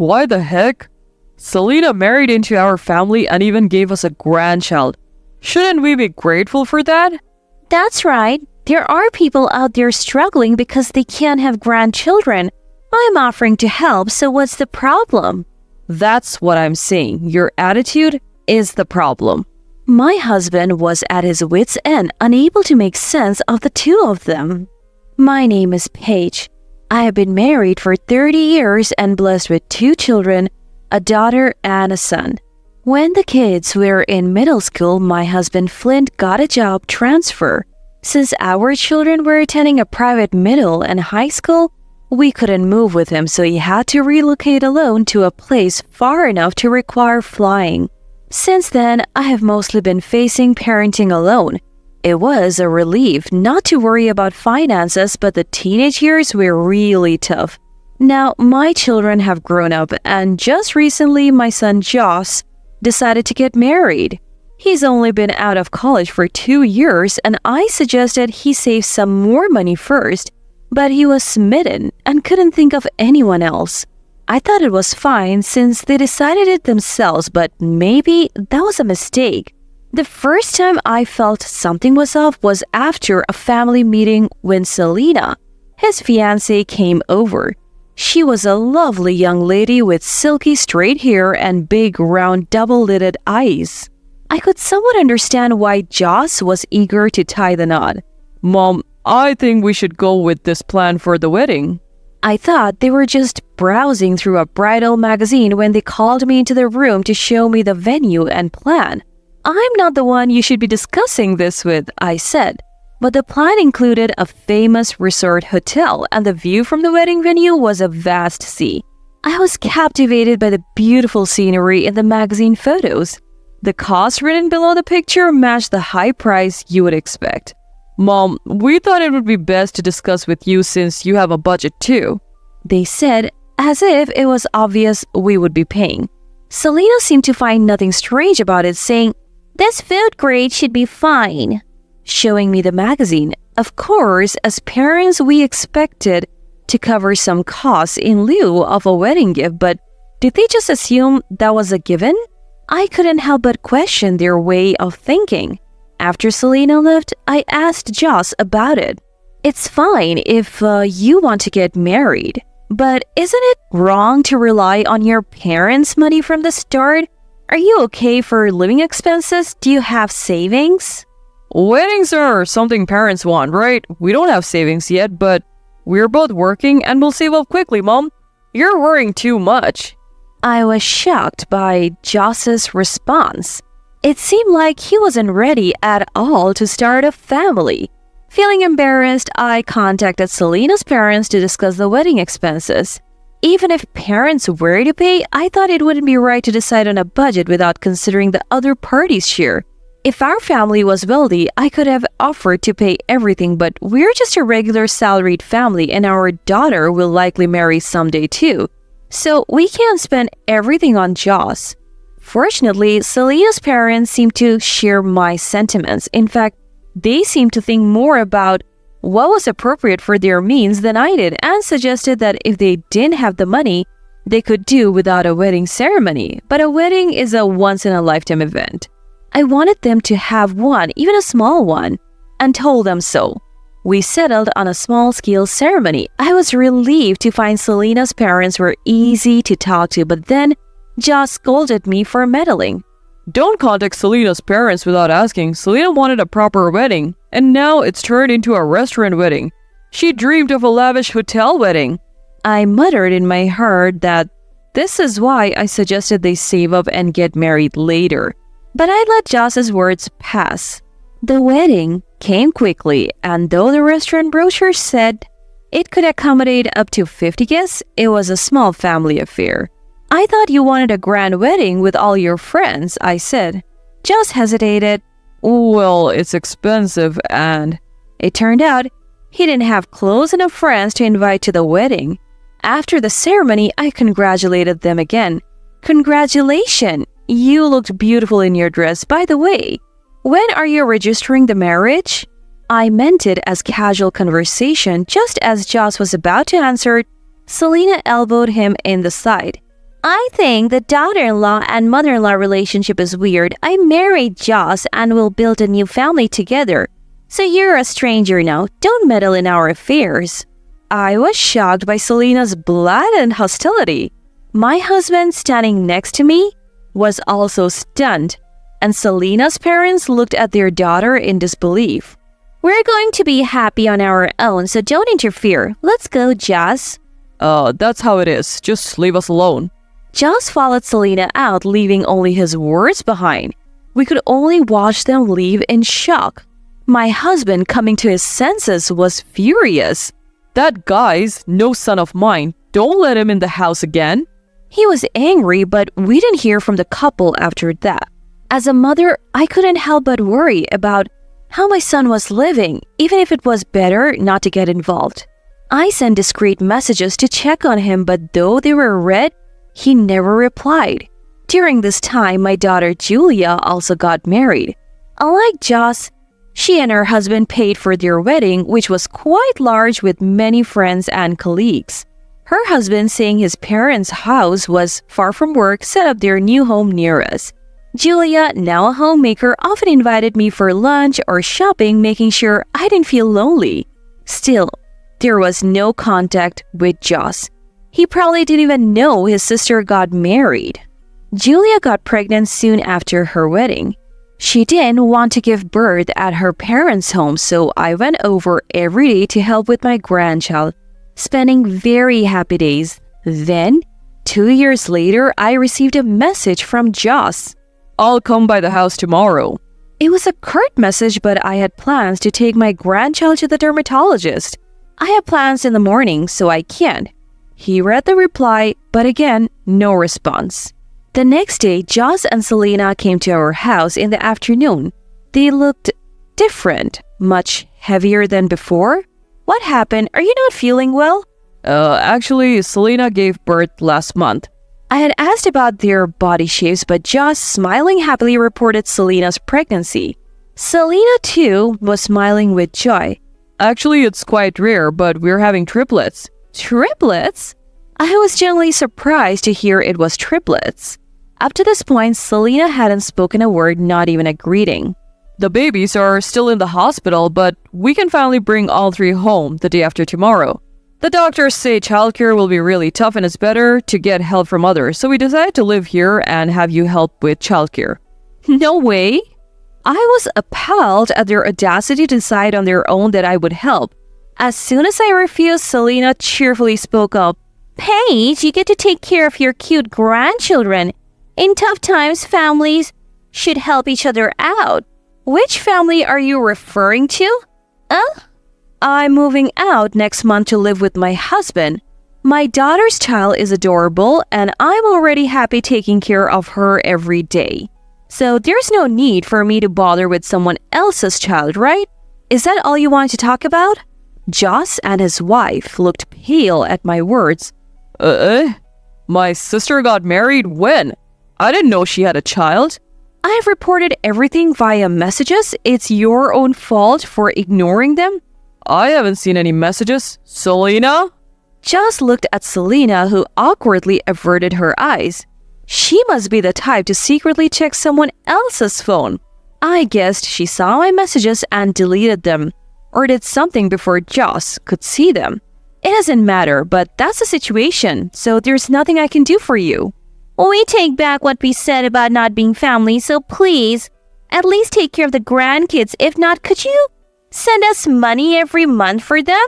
Why the heck? Selena married into our family and even gave us a grandchild. Shouldn't we be grateful for that? That's right. There are people out there struggling because they can't have grandchildren. I'm offering to help, so what's the problem? That's what I'm saying. Your attitude is the problem. My husband was at his wits' end, unable to make sense of the two of them. My name is Paige. I have been married for 30 years and blessed with 2 children, a daughter and a son. When the kids were in middle school, my husband Flint got a job transfer. Since our children were attending a private middle and high school, we couldn't move with him, so he had to relocate alone to a place far enough to require flying. Since then, I have mostly been facing parenting alone. It was a relief not to worry about finances, but the teenage years were really tough. Now, my children have grown up, and just recently my son Joss decided to get married. He's only been out of college for 2 years, and I suggested he save some more money first, but he was smitten and couldn't think of anyone else. I thought it was fine since they decided it themselves, but maybe that was a mistake. The first time I felt something was off was after a family meeting when Selena, his fiancée, came over. She was a lovely young lady with silky straight hair and big round double-lidded eyes. I could somewhat understand why Joss was eager to tie the knot. Mom, I think we should go with this plan for the wedding. I thought they were just browsing through a bridal magazine when they called me into the room to show me the venue and plan. I'm not the one you should be discussing this with, I said. But the plan included a famous resort hotel, and the view from the wedding venue was a vast sea. I was captivated by the beautiful scenery in the magazine photos. The cost written below the picture matched the high price you would expect. Mom, we thought it would be best to discuss with you since you have a budget too, they said, as if it was obvious we would be paying. Selena seemed to find nothing strange about it, saying, "This food grade should be fine," showing me the magazine. Of course, as parents, we expected to cover some costs in lieu of a wedding gift, but did they just assume that was a given? I couldn't help but question their way of thinking. After Selena left, I asked Joss about it. It's fine if you want to get married, but isn't it wrong to rely on your parents' money from the start? Are you okay for living expenses? Do you have savings? Weddings are something parents want, right? We don't have savings yet, but we're both working and we'll save up quickly, Mom. You're worrying too much. I was shocked by Joss's response. It seemed like he wasn't ready at all to start a family. Feeling embarrassed, I contacted Selena's parents to discuss the wedding expenses. Even if parents were to pay, I thought it wouldn't be right to decide on a budget without considering the other party's share. If our family was wealthy, I could have offered to pay everything, but we're just a regular salaried family and our daughter will likely marry someday too. So we can't spend everything on Joss. Fortunately, Selena's parents seemed to share my sentiments. In fact, they seemed to think more about what was appropriate for their means than I did and suggested that if they didn't have the money, they could do without a wedding ceremony. But a wedding is a once-in-a-lifetime event. I wanted them to have one, even a small one, and told them so. We settled on a small-scale ceremony. I was relieved to find Selena's parents were easy to talk to, but then Joss scolded me for meddling. Don't contact Selena's parents without asking. Selena wanted a proper wedding, and now it's turned into a restaurant wedding. She dreamed of a lavish hotel wedding. I muttered in my heart that this is why I suggested they save up and get married later. But I let Joss's words pass. The wedding came quickly, and though the restaurant brochure said it could accommodate up to 50 guests, it was a small family affair. I thought you wanted a grand wedding with all your friends, I said. Joss hesitated. Well, it's expensive and... It turned out he didn't have close enough friends to invite to the wedding. After the ceremony, I congratulated them again. Congratulations! You looked beautiful in your dress, by the way. When are you registering the marriage? I meant it as casual conversation. Just as Joss was about to answer, Selena elbowed him in the side. I think the daughter-in-law and mother-in-law relationship is weird. I married Joss and we'll build a new family together. So you're a stranger now. Don't meddle in our affairs. I was shocked by Selena's blatant hostility. My husband, standing next to me, was also stunned, and Selena's parents looked at their daughter in disbelief. We're going to be happy on our own, so don't interfere. Let's go, Joss. That's how it is. Just leave us alone. Joss followed Selena out, leaving only his words behind. We could only watch them leave in shock. My husband, coming to his senses, was furious. That guy's no son of mine. Don't let him in the house again. He was angry, but we didn't hear from the couple after that. As a mother, I couldn't help but worry about how my son was living, even if it was better not to get involved. I sent discreet messages to check on him, but though they were read, he never replied. During this time, my daughter Julia also got married. Unlike Joss, she and her husband paid for their wedding, which was quite large with many friends and colleagues. Her husband, saying his parents' house was far from work, set up their new home near us. Julia, now a homemaker, often invited me for lunch or shopping, making sure I didn't feel lonely. Still, there was no contact with Joss. He probably didn't even know his sister got married. Julia got pregnant soon after her wedding. She didn't want to give birth at her parents' home, so I went over every day to help with my grandchild, spending very happy days. Then, 2 years later, I received a message from Joss. I'll come by the house tomorrow. It was a curt message, but I had plans to take my grandchild to the dermatologist. I have plans in the morning, so I can't. He read the reply, but again, no response. The next day, Joss and Selena came to our house in the afternoon. They looked different, much heavier than before. What happened? Are you not feeling well? Actually, Selena gave birth last month. I had asked about their body shapes, but Joss, smiling happily, reported Selena's pregnancy. Selena, too, was smiling with joy. Actually, it's quite rare, but we're having triplets. Triplets? I was genuinely surprised to hear it was triplets. Up to this point, Selena hadn't spoken a word, not even a greeting. The babies are still in the hospital, but we can finally bring all three home the day after tomorrow. The doctors say childcare will be really tough and it's better to get help from others, so we decided to live here and have you help with childcare. No way! I was appalled at their audacity to decide on their own that I would help. As soon as I refused, Selena cheerfully spoke up. Paige, you get to take care of your cute grandchildren. In tough times, families should help each other out. Which family are you referring to? I'm moving out next month to live with my husband. My daughter's child is adorable, and I'm already happy taking care of her every day. So there's no need for me to bother with someone else's child, right? Is that all you wanted to talk about? Joss and his wife looked pale at my words. My sister got married when? I didn't know she had a child. I have reported everything via messages. It's your own fault for ignoring them. I haven't seen any messages. Selena? Joss looked at Selena, who awkwardly averted her eyes. She must be the type to secretly check someone else's phone. I guessed she saw my messages and deleted them, or did something before Joss could see them. It doesn't matter, but that's the situation, so there's nothing I can do for you. We take back what we said about not being family, so please, at least take care of the grandkids. If not, could you send us money every month for them?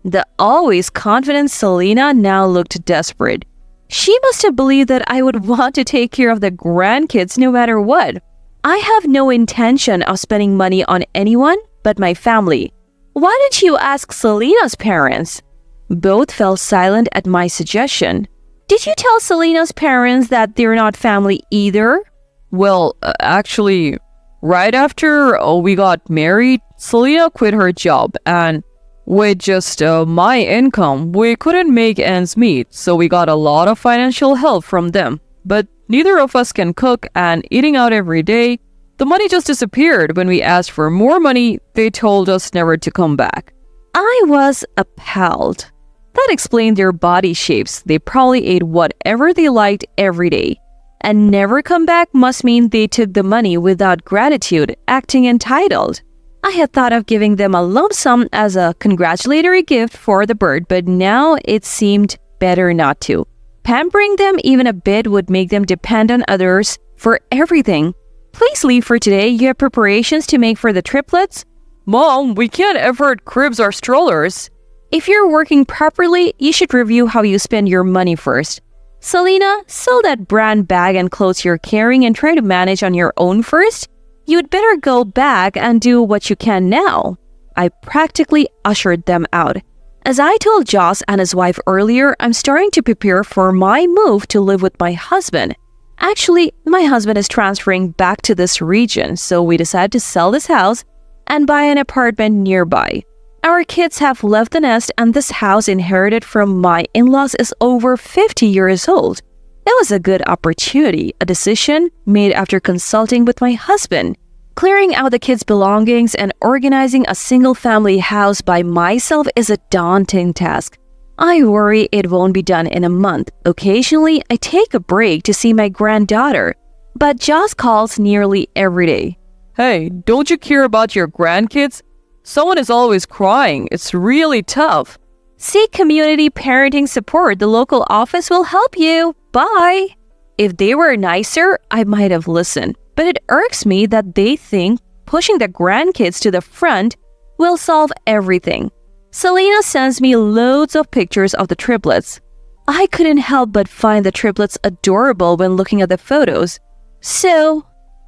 The always confident Selena now looked desperate. She must have believed that I would want to take care of the grandkids no matter what. I have no intention of spending money on anyone but my family. Why didn't you ask Selena's parents? Both fell silent at my suggestion. Did you tell Selena's parents that they're not family either? Well, actually, right after we got married, Selena quit her job, and with just my income, we couldn't make ends meet, so we got a lot of financial help from them. But neither of us can cook, and eating out every day, the money just disappeared. When we asked for more money, they told us never to come back. I was appalled. That explained their body shapes. They probably ate whatever they liked every day. And never come back must mean they took the money without gratitude, acting entitled. I had thought of giving them a lump sum as a congratulatory gift for the bird, but now it seemed better not to. Pampering them even a bit would make them depend on others for everything. Please leave for today. You have preparations to make for the triplets? Mom, we can't afford cribs or strollers. If you're working properly, you should review how you spend your money first. Selena, sell that brand bag and clothes you're carrying and try to manage on your own first. You'd better go back and do what you can now. I practically ushered them out. As I told Joss and his wife earlier, I'm starting to prepare for my move to live with my husband. Actually, my husband is transferring back to this region, so we decided to sell this house and buy an apartment nearby. Our kids have left the nest and this house inherited from my in-laws is over 50 years old. It was a good opportunity, a decision made after consulting with my husband. Clearing out the kids' belongings and organizing a single-family house by myself is a daunting task. I worry it won't be done in a month. Occasionally, I take a break to see my granddaughter, but Joss calls nearly every day. Hey, don't you care about your grandkids? Someone is always crying. It's really tough. Seek community parenting support. The local office will help you. Bye. If they were nicer, I might have listened. But it irks me that they think pushing the grandkids to the front will solve everything. Selena sends me loads of pictures of the triplets. I couldn't help but find the triplets adorable when looking at the photos. So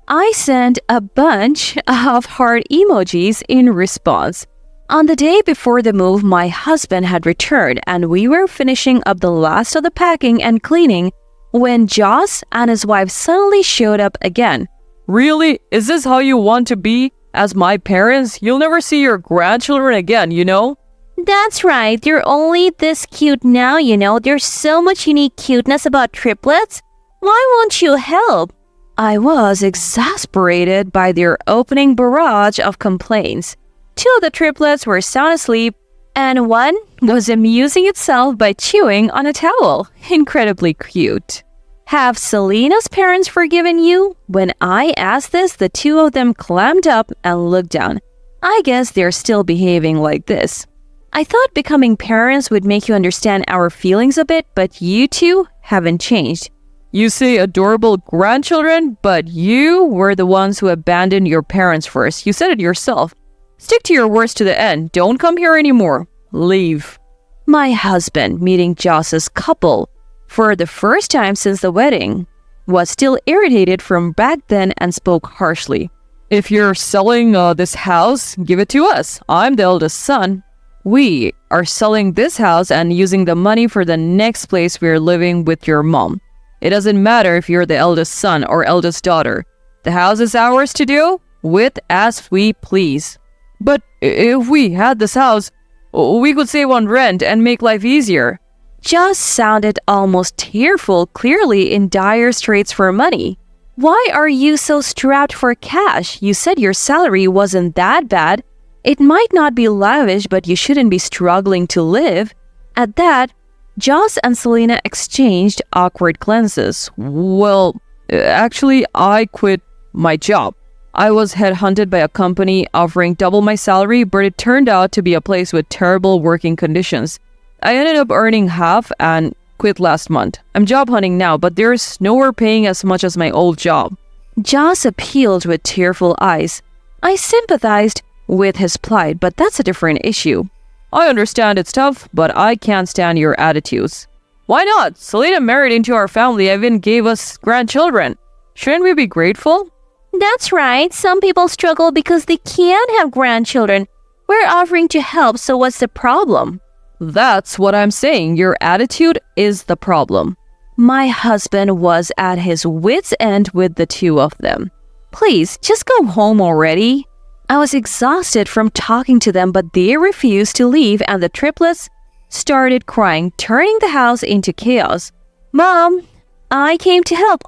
I sent a bunch of heart emojis in response. On the day before the move, my husband had returned and we were finishing up the last of the packing and cleaning when Joss and his wife suddenly showed up again. Really? Is this how you want to be? As my parents, you'll never see your grandchildren again, you know? That's right. They're only this cute now, you know. There's so much unique cuteness about triplets. Why won't you help? I was exasperated by their opening barrage of complaints. 2 of the triplets were sound asleep, and one was amusing itself by chewing on a towel. Incredibly cute. Have Selena's parents forgiven you? When I asked this, the 2 of them clammed up and looked down. I guess they're still behaving like this. I thought becoming parents would make you understand our feelings a bit, but you 2 haven't changed. You say adorable grandchildren, but you were the ones who abandoned your parents first. You said it yourself. Stick to your words to the end. Don't come here anymore. Leave. My husband, meeting Joss's couple for the first time since the wedding, was still irritated from back then and spoke harshly. If you're selling this house, give it to us. I'm the eldest son. We are selling this house and using the money for the next place we're living with your mom. It doesn't matter if you're the eldest son or eldest daughter. The house is ours to do with as we please. But if we had this house, we could save on rent and make life easier. Joss sounded almost tearful, clearly in dire straits for money. Why are you so strapped for cash? You said your salary wasn't that bad. It might not be lavish, but you shouldn't be struggling to live. At that, Joss and Selena exchanged awkward glances. Well, actually, I quit my job. I was headhunted by a company offering double my salary, but it turned out to be a place with terrible working conditions. I ended up earning half and quit last month. I'm job hunting now, but there's nowhere paying as much as my old job. Joss appealed with tearful eyes. I sympathized with his plight, but that's a different issue. I understand it's tough, but I can't stand your attitudes. Why not? Selena married into our family, even gave us grandchildren. Shouldn't we be grateful? That's right. Some people struggle because they can't have grandchildren. We're offering to help, so what's the problem? That's what I'm saying. Your attitude is the problem. My husband was at his wit's end with the 2 of them. Please, just go home already. I was exhausted from talking to them, but they refused to leave and the triplets started crying, turning the house into chaos. Mom, I came to help.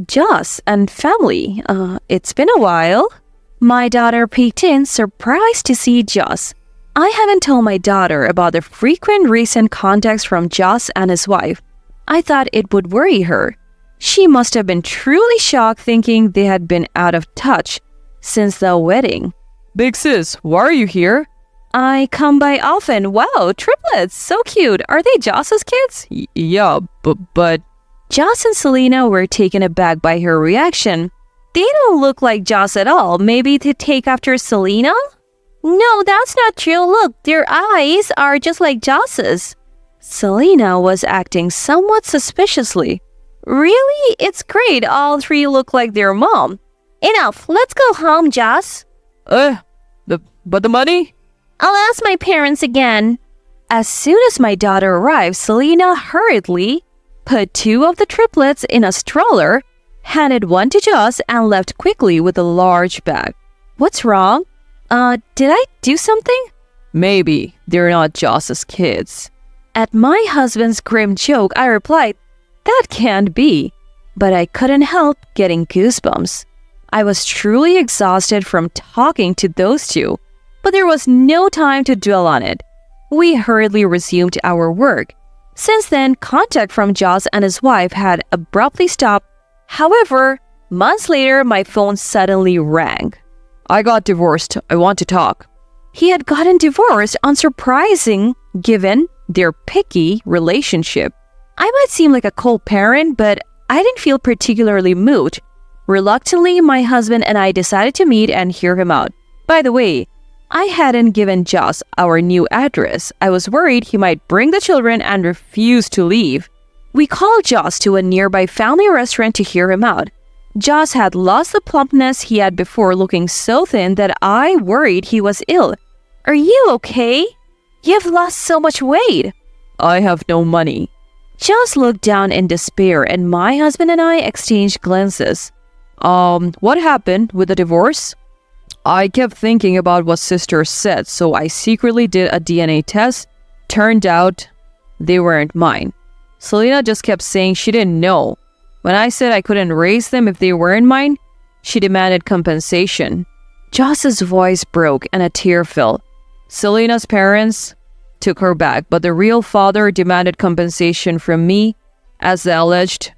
Joss and family. It's been a while. My daughter peeked in, surprised to see Joss. I haven't told my daughter about the frequent recent contacts from Joss and his wife. I thought it would worry her. She must have been truly shocked thinking they had been out of touch since the wedding. Big sis, why are you here? I come by often. Wow, triplets, so cute. Are they Joss's kids? Yeah, but... Joss and Selena were taken aback by her reaction. They don't look like Joss at all. Maybe to take after Selena? No, that's not true. Look, their eyes are just like Joss's. Selena was acting somewhat suspiciously. Really? It's great. All three look like their mom. Enough. Let's go home, Joss. But the money? I'll ask my parents again. As soon as my daughter arrived, Selena hurriedly put two of the triplets in a stroller, handed one to Joss, and left quickly with a large bag. What's wrong? Did I do something? Maybe. They're not Joss's kids. At my husband's grim joke, I replied, that can't be. But I couldn't help getting goosebumps. I was truly exhausted from talking to those two, but there was no time to dwell on it. We hurriedly resumed our work. Since then, contact from Joss and his wife had abruptly stopped. However, months later, my phone suddenly rang. I got divorced. I want to talk. He had gotten divorced, unsurprising given their picky relationship. I might seem like a cold parent, but I didn't feel particularly moved. Reluctantly, my husband and I decided to meet and hear him out. By the way, I hadn't given Joss our new address. I was worried he might bring the children and refuse to leave. We called Joss to a nearby family restaurant to hear him out. Joss had lost the plumpness he had before, looking so thin that I worried he was ill. Are you okay? You've lost so much weight. I have no money. Joss looked down in despair, and my husband and I exchanged glances. What happened with the divorce? I kept thinking about what sister said, so I secretly did a DNA test. Turned out they weren't mine. Selena just kept saying she didn't know. When I said I couldn't raise them if they weren't mine, she demanded compensation. Joss's voice broke and a tear fell. Selena's parents took her back, but the real father demanded compensation from me as the alleged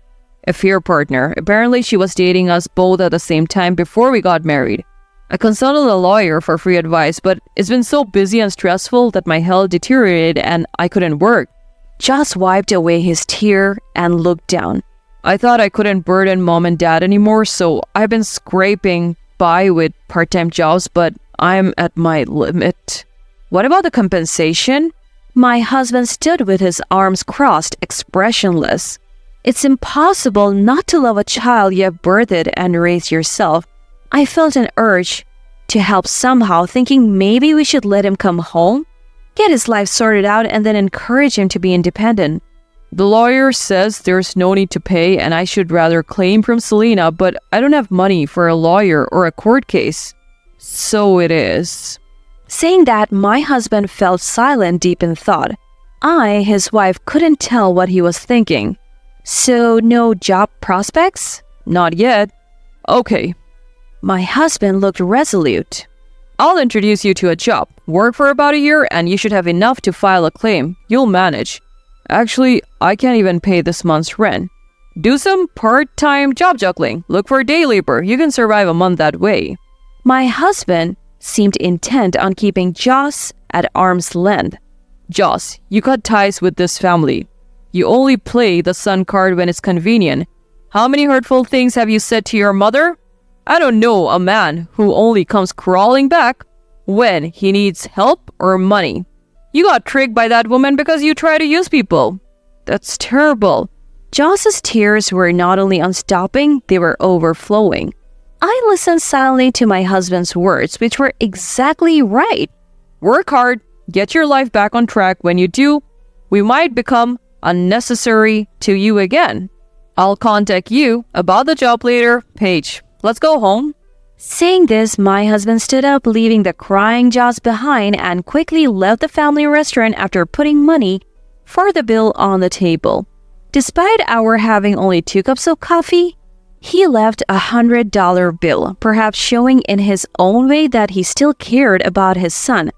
affair partner. Apparently, she was dating us both at the same time before we got married. I consulted a lawyer for free advice, but it's been so busy and stressful that my health deteriorated and I couldn't work. Joss wiped away his tear and looked down. I thought I couldn't burden mom and dad anymore, so I've been scraping by with part-time jobs, but I'm at my limit. What about the compensation? My husband stood with his arms crossed, expressionless. It's impossible not to love a child you have birthed and raised yourself. I felt an urge to help somehow, thinking maybe we should let him come home, get his life sorted out, and then encourage him to be independent. The lawyer says there's no need to pay and I should rather claim from Selena, but I don't have money for a lawyer or a court case. So it is. Saying that, my husband fell silent, deep in thought. I, his wife, couldn't tell what he was thinking. So no job prospects? Not yet. Okay. My husband looked resolute. I'll introduce you to a job. Work for about a year and you should have enough to file a claim. You'll manage. Actually, I can't even pay this month's rent. Do some part-time job juggling. Look for day labor. You can survive a month that way. My husband seemed intent on keeping Joss at arm's length. Joss, you cut ties with this family. You only play the son card when it's convenient. How many hurtful things have you said to your mother? I don't know a man who only comes crawling back when he needs help or money. You got tricked by that woman because you try to use people. That's terrible. Joss's tears were not only unstopping, they were overflowing. I listened silently to my husband's words, which were exactly right. Work hard, get your life back on track. When you do, we might become unnecessary to you again. I'll contact you about the job later. Paige, let's go home. Saying this, my husband stood up, leaving the crying Joss behind, and quickly left the family restaurant after putting money for the bill on the table. Despite our having only 2 cups of coffee, he left a $100 bill, perhaps showing in his own way that he still cared about his son.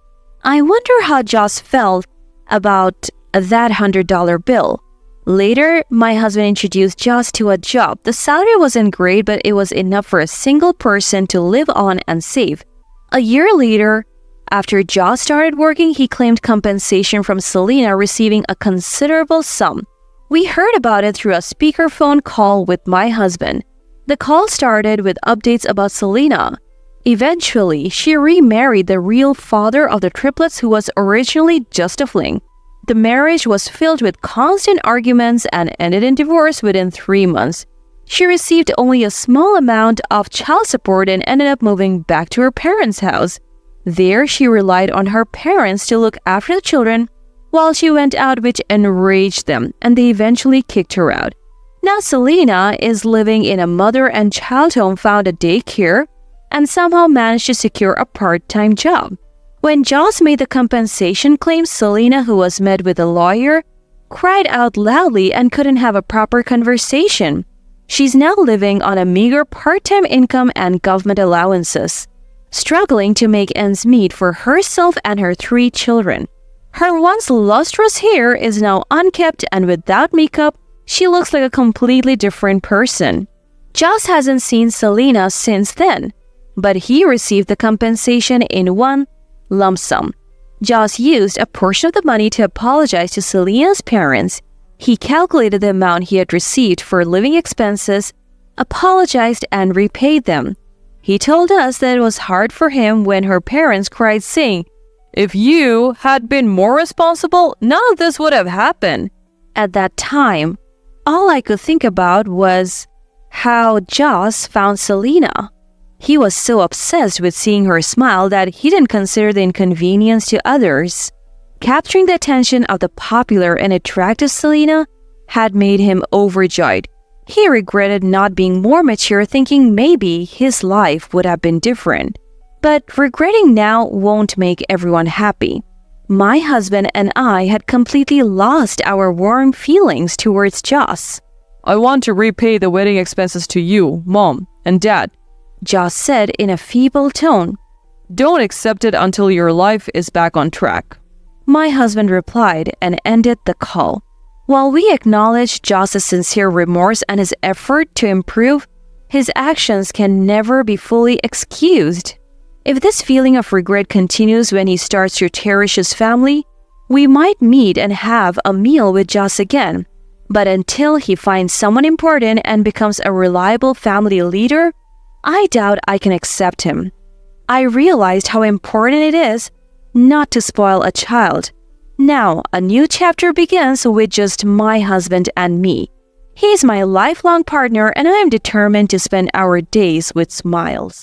I wonder how Joss felt about that $100 bill. Later, my husband introduced Joss to a job. The salary wasn't great, but it was enough for a single person to live on and save. A year later, after Joss started working, he claimed compensation from Selena, receiving a considerable sum. We heard about it through a speakerphone call with my husband. The call started with updates about Selena. Eventually, she remarried the real father of the triplets, who was originally just a fling. The marriage was filled with constant arguments and ended in divorce within 3 months. She received only a small amount of child support and ended up moving back to her parents' house. There, she relied on her parents to look after the children while she went out, which enraged them, and they eventually kicked her out. Now Selena is living in a mother and child home, found a daycare, and somehow managed to secure a part-time job. When Joss made the compensation claim, Selena, who was met with a lawyer, cried out loudly and couldn't have a proper conversation. She's now living on a meager part-time income and government allowances, struggling to make ends meet for herself and her 3 children. Her once lustrous hair is now unkempt, and without makeup, she looks like a completely different person. Joss hasn't seen Selena since then, but he received the compensation in one lump sum. Joss used a portion of the money to apologize to Selena's parents. He calculated the amount he had received for living expenses, apologized, and repaid them. He told us that it was hard for him when her parents cried, saying, "If you had been more responsible, none of this would have happened." At that time, all I could think about was how Joss found Selena. He was so obsessed with seeing her smile that he didn't consider the inconvenience to others. Capturing the attention of the popular and attractive Selena had made him overjoyed. He regretted not being more mature, thinking maybe his life would have been different. But regretting now won't make everyone happy. My husband and I had completely lost our warm feelings towards Joss. "I want to repay the wedding expenses to you, Mom, and Dad," Joss said in a feeble tone. "Don't accept it until your life is back on track." My husband replied and ended the call. While we acknowledge Joss's sincere remorse and his effort to improve, his actions can never be fully excused. If this feeling of regret continues when he starts to cherish his family, we might meet and have a meal with Joss again. But until he finds someone important and becomes a reliable family leader, I doubt I can accept him. I realized how important it is not to spoil a child. Now, a new chapter begins with just my husband and me. He is my lifelong partner, and I am determined to spend our days with smiles.